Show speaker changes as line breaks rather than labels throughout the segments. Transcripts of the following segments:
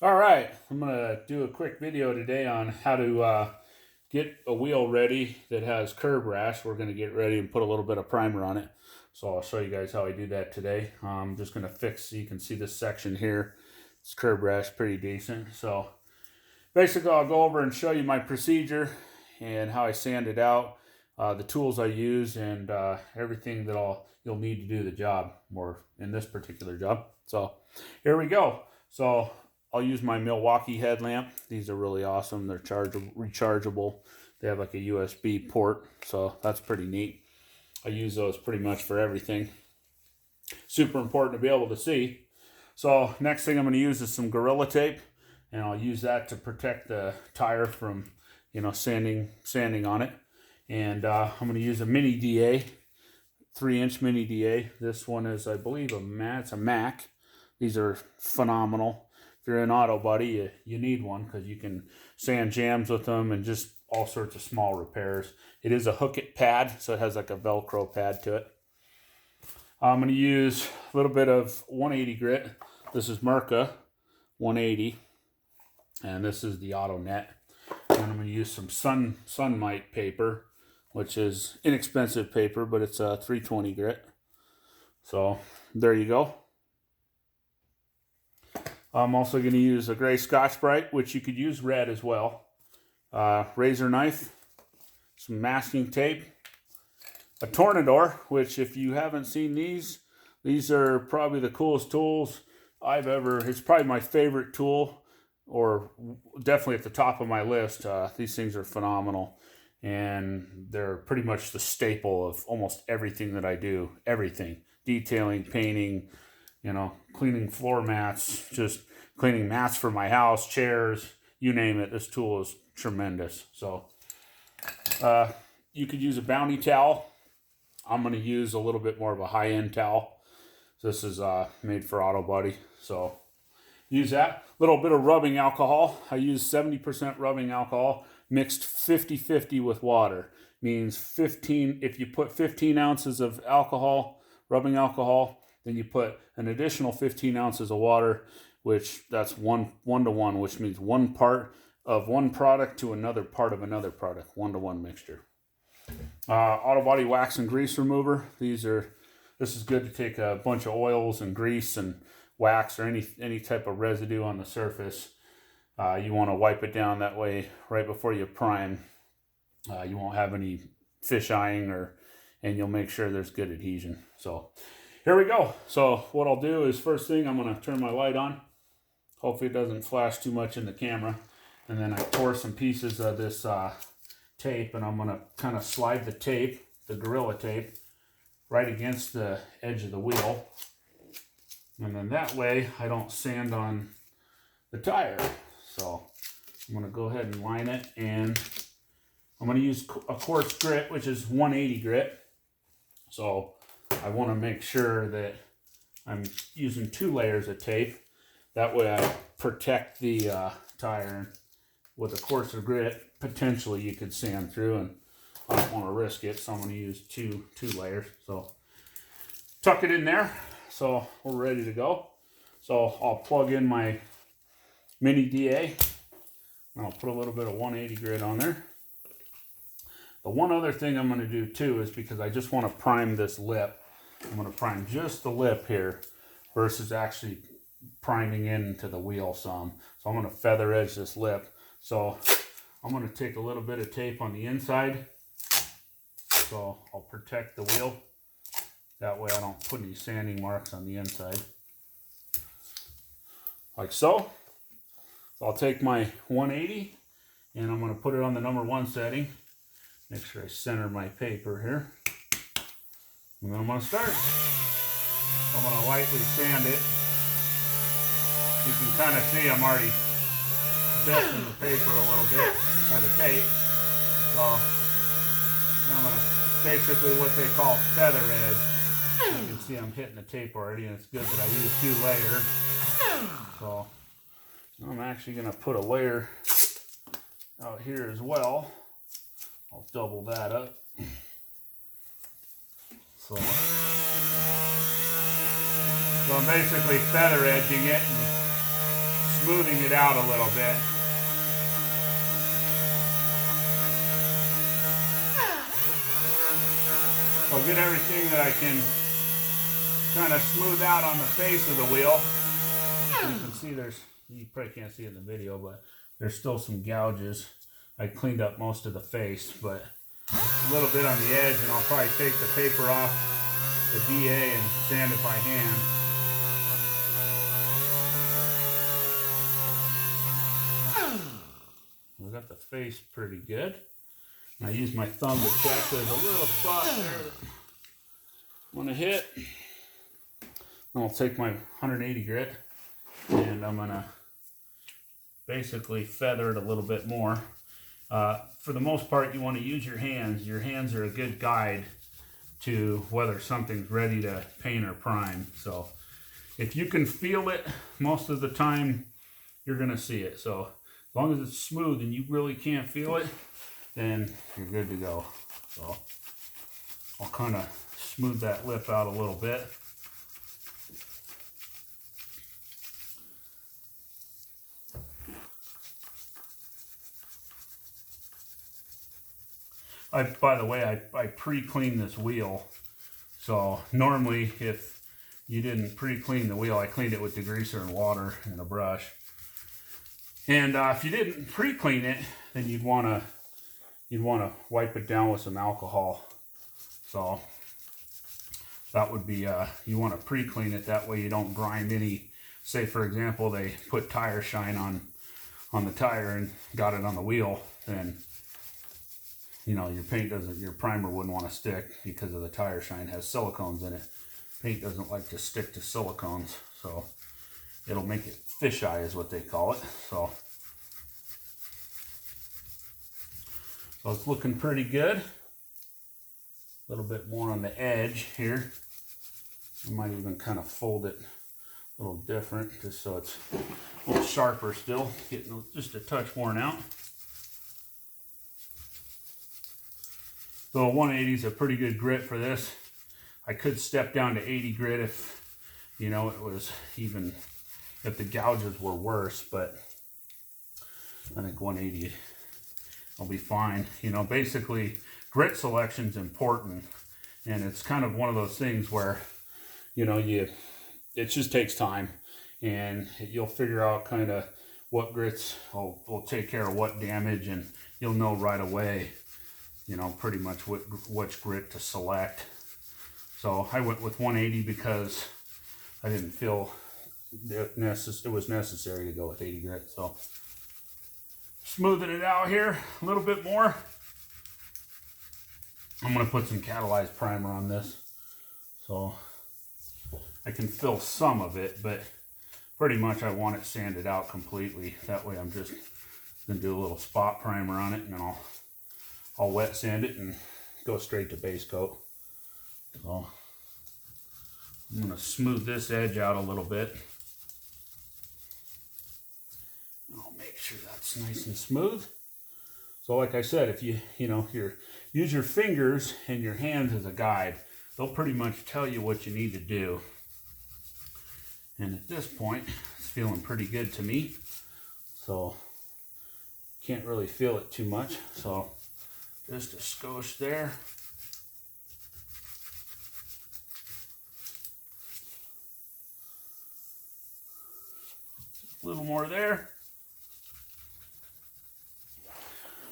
All right, I'm gonna do a quick video today on how to get a wheel ready that has curb rash. We're gonna get ready and put a little bit of primer on it. So I'll show you guys how I do that today. I'm just gonna fix, so you can see this section here. It's curb rash pretty decent. So basically I'll go over and show you my procedure and how I sand it out, the tools I use, and everything that you'll need to do the job, or in this particular job. So here we go. So I'll use my Milwaukee headlamp. These are really awesome. They're rechargeable. They have like a USB port, so that's pretty neat. I use those pretty much for everything. Super important to be able to see. So next thing I'm going to use is some Gorilla Tape, and I'll use that to protect the tire from, sanding on it. And I'm going to use a mini DA, 3-inch mini DA. This one is, I believe, it's a Mac. These are phenomenal. If you're in auto body, you need one because you can sand jams with them and just all sorts of small repairs. It is a hook it pad, so it has like a Velcro pad to it. I'm going to use a little bit of 180 grit. This is Merca 180, and this is the Auto Net. And I'm going to use some Sunmite paper, which is inexpensive paper, but it's a 320 grit. So there you go. I'm also going to use a gray Scotch-Brite, which you could use red as well. Razor knife, some masking tape, a Tornador, which if you haven't seen these are probably the coolest tools I've ever. It's probably my favorite tool, or definitely at the top of my list. These things are phenomenal, and they're pretty much the staple of almost everything that I do. Everything, detailing, painting, cleaning floor mats, just cleaning mats for my house, chairs, you name it. This tool is tremendous. So you could use a Bounty towel. I'm going to use a little bit more of a high-end towel. This is made for auto body, so use that. A little bit of rubbing alcohol. I use 70% rubbing alcohol mixed 50-50 with water. Means 15. If you put 15 ounces of alcohol, rubbing alcohol, then you put an additional 15 ounces of water, which that's one to one, which means one part of one product to another part of another product, 1-to-1 mixture. Auto body wax and grease remover. This is good to take a bunch of oils and grease and wax or any type of residue on the surface. You want to wipe it down that way right before you prime. You won't have any fish eyeing, and you'll make sure there's good adhesion. So here we go. So what I'll do is, first thing, I'm going to turn my light on. Hopefully it doesn't flash too much in the camera. And then I tore some pieces of this tape, and I'm going to kind of slide the tape, the Gorilla Tape, right against the edge of the wheel. And then that way I don't sand on the tire. So I'm going to go ahead and line it, and I'm going to use a quartz grit, which is 180 grit. So I want to make sure that I'm using 2 layers of tape. That way I protect the tire. With a quartz grit, potentially you could sand through, and I don't want to risk it, so I'm going to use two layers. So tuck it in there. So we're ready to go. So I'll plug in my mini DA, and I'll put a little bit of 180 grit on there. The one other thing I'm going to do too is, because I just want to prime this lip, I'm going to prime just the lip here versus actually priming into the wheel some. So I'm going to feather edge this lip. So I'm going to take a little bit of tape on the inside, so I'll protect the wheel. That way I don't put any sanding marks on the inside. Like so. So I'll take my 180, and I'm going to put it on the number 1 setting. Make sure I center my paper here. And then I'm going to start. I'm going to lightly sand it. You can kind of see I'm already dusting the paper a little bit, or the tape. So I'm going to basically what they call feather edge. You can see I'm hitting the tape already, and it's good that I use 2 layers. So I'm actually going to put a layer out here as well. I'll double that up. So I'm basically feather edging it and smoothing it out a little bit. I'll get everything that I can kind of smooth out on the face of the wheel. You can see you probably can't see it in the video, but there's still some gouges. I cleaned up most of the face, but a little bit on the edge, and I'll probably take the paper off the DA and sand it by hand. We got the face pretty good. And I use my thumb to check. There's a little spot there that I want to hit. I'll take my 180 grit and I'm gonna basically feather it a little bit more. For the most part, you want to use your hands. Your hands are a good guide to whether something's ready to paint or prime. So if you can feel it, most of the time you're gonna see it. So as long as it's smooth and you really can't feel it, then you're good to go. So I'll kind of smooth that lip out a little bit. By the way, I pre-cleaned this wheel. So normally if you didn't pre-clean the wheel, I cleaned it with degreaser and water and a brush. And if you didn't pre-clean it, then you'd want to wipe it down with some alcohol. So that would be, you want to pre-clean it, that way you don't grind any. Say for example, they put tire shine on the tire and got it on the wheel, then you know, your primer wouldn't want to stick because of the tire shine. It has silicones in it. Paint doesn't like to stick to silicones, so it'll make it fisheye is what they call it. So it's looking pretty good. A little bit more on the edge here. I might even kind of fold it a little different just so it's a little sharper still, getting just a touch worn out. So 180 is a pretty good grit for this. I could step down to 80 grit if, you know, it was even, if the gouges were worse, but I think 180 will be fine. You know, basically grit selection is important, and it's kind of one of those things where, you know, it just takes time, and you'll figure out kind of what grits will take care of what damage, and you'll know right away, you know, pretty much which grit to select. So I went with 180 because I didn't feel it was necessary to go with 80 grit. So smoothing it out here a little bit more. I'm going to put some catalyzed primer on this, so I can fill some of it, but pretty much I want it sanded out completely. That way I'm just going to do a little spot primer on it, and then I'll wet sand it and go straight to base coat. So I'm going to smooth this edge out a little bit. I'll make sure that's nice and smooth. So like I said, if you use your fingers and your hands as a guide, they'll pretty much tell you what you need to do. And at this point, it's feeling pretty good to me. So can't really feel it too much. So just a skosh there. A little more there.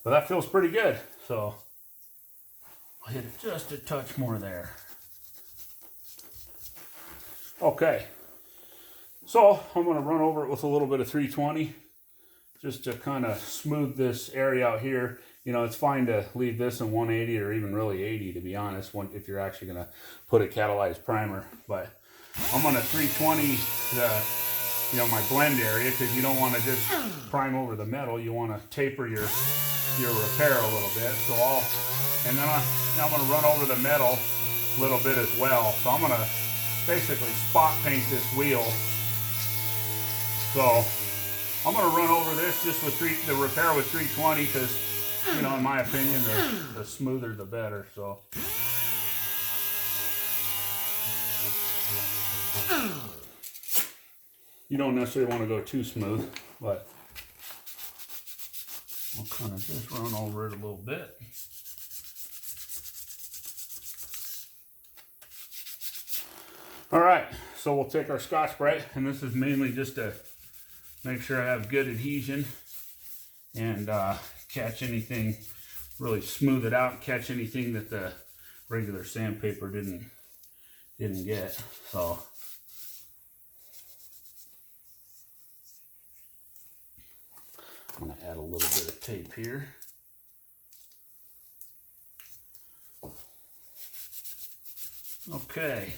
But that feels pretty good. So I'll hit it just a touch more there. Okay. So I'm going to run over it with a little bit of 320 just to kind of smooth this area out here. You know, it's fine to leave this in 180 or even really 80, to be honest, if you're actually going to put a catalyzed primer. But I'm going to 320 my blend area, because you don't want to just prime over the metal. You want to taper your repair a little bit. So I'm going to run over the metal a little bit as well. So I'm going to basically spot paint this wheel. So I'm going to run over this just with the repair with 320, because, you know, in my opinion, the smoother the better. So You don't necessarily want to go too smooth, but I'll kind of just run over it a little bit. All right, so we'll take our Scotch-Brite, and this is mainly just to make sure I have good adhesion and catch anything, really smooth it out, and catch anything that the regular sandpaper didn't get. So I'm going to add a little bit of tape here. Okay.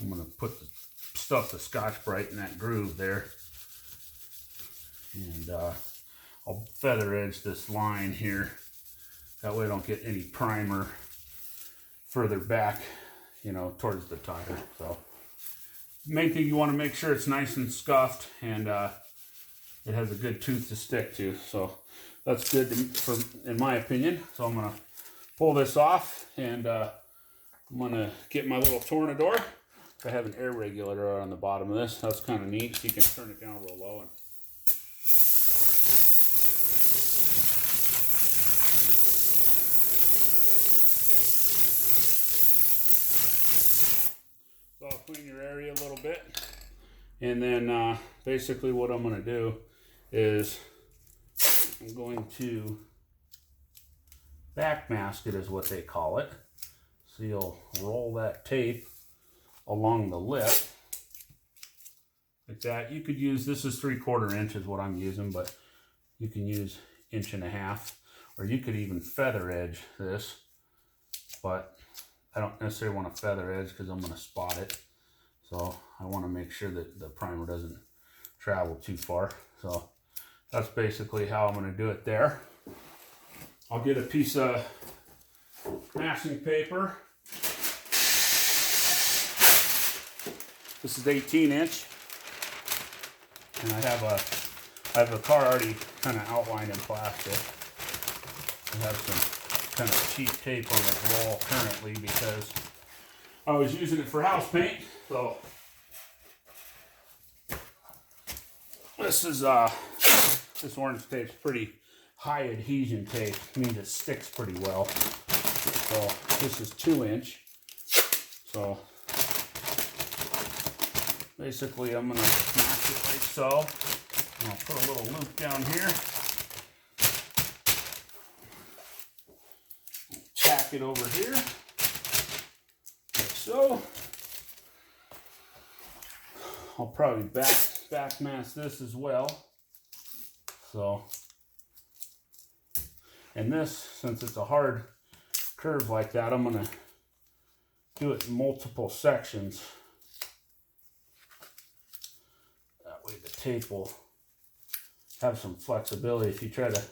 I'm going to stuff the Scotch-Brite in that groove there. And I'll feather edge this line here. That way I don't get any primer further back, you know, towards the tire. So main thing, you want to make sure it's nice and scuffed and it has a good tooth to stick to. So that's good in my opinion. So I'm going to pull this off, and I'm going to get my little tornador. I have an air regulator on the bottom of this. That's kind of neat. So you can turn it down real low. And so I'll clean your area a little bit. And then basically what I'm going to do is I'm going to backmask it, is what they call it. So you'll roll that tape along the lip like that. You could use, this is 3/4 inch is what I'm using, but you can use 1.5 inches, or you could even feather edge this, but I don't necessarily want to feather edge because I'm going to spot it. So I want to make sure that the primer doesn't travel too far. So that's basically how I'm going to do it there. I'll get a piece of masking paper. This is 18 inch, and I have a car already kind of outlined in plastic. I have some kind of cheap tape on the roll currently because I was using it for house paint. So this is this orange tape's pretty high adhesion tape. It means it sticks pretty well. So this is 2 inch. So basically I'm gonna smash it like so. And I'll put a little loop down here. Tack it over here, like so. I'll probably back mask this as well. So, and this, since it's a hard curve like that, I'm gonna do it in multiple sections. That way the tape will have some flexibility. If you try to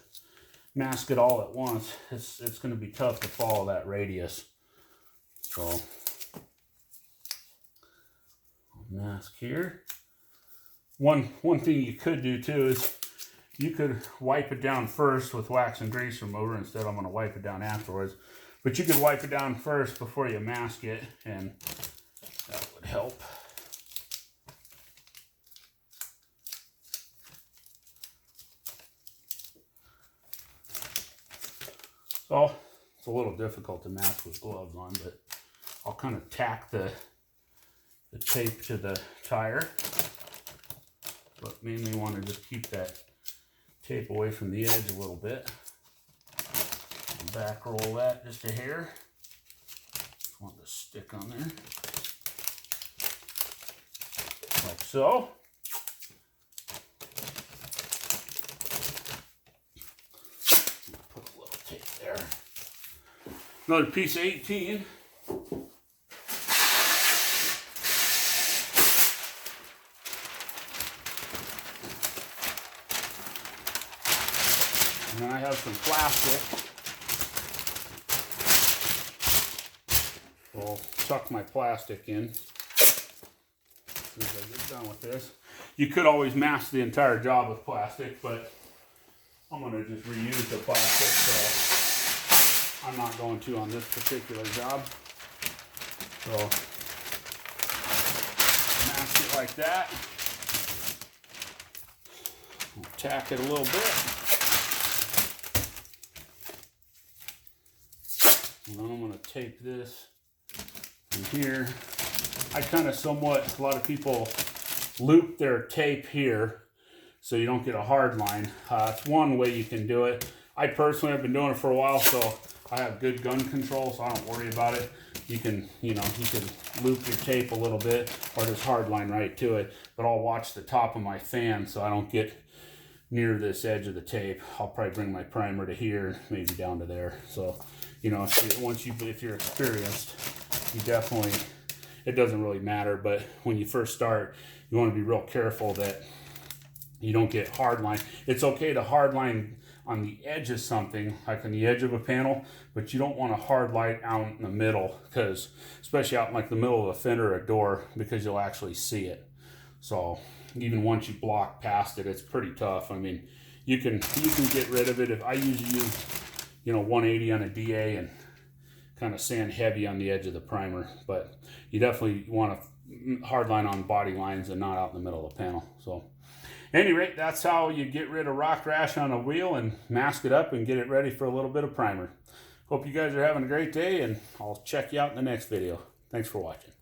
mask it all at once, it's going to be tough to follow that radius. So I'll mask here. One thing you could do too is you could wipe it down first with wax and grease remover. Instead, I'm going to wipe it down afterwards. But you could wipe it down first before you mask it, and that would help. So it's a little difficult to mask with gloves on, but I'll kind of tack the tape to the tire, but mainly want to just keep that tape away from the edge a little bit. And back roll that just a hair. Just want to stick on there, like so. Another piece of 18. And then I have some plastic. I'll tuck my plastic in as soon as I get done with this. You could always mask the entire job with plastic, but I'm going to just reuse the plastic, so I'm not going to on this particular job. So mask like that. We'll tack it a little bit. And then I'm going to tape this in here. I kind of somewhat, a lot of people loop their tape here so you don't get a hard line. It's one way you can do it. I personally have been doing it for a while, so I have good gun control, so I don't worry about it. You can, you can loop your tape a little bit or just hard line right to it, but I'll watch the top of my fan so I don't get near this edge of the tape. I'll probably bring my primer to here, maybe down to there. So, if you're experienced, you definitely, it doesn't really matter, but when you first start, you want to be real careful that you don't get hard line. It's okay to hard line on the edge of something, like on the edge of a panel, but you don't want to hard line out in the middle, because especially out in like the middle of a fender or a door, because you'll actually see it. So even once you block past it, it's pretty tough. I mean, you can get rid of it. If I usually use 180 on a DA and kind of sand heavy on the edge of the primer, but you definitely want to hard line on body lines and not out in the middle of the panel. So at any rate, that's how you get rid of rock rash on a wheel and mask it up and get it ready for a little bit of primer. Hope you guys are having a great day, and I'll check you out in the next video. Thanks for watching.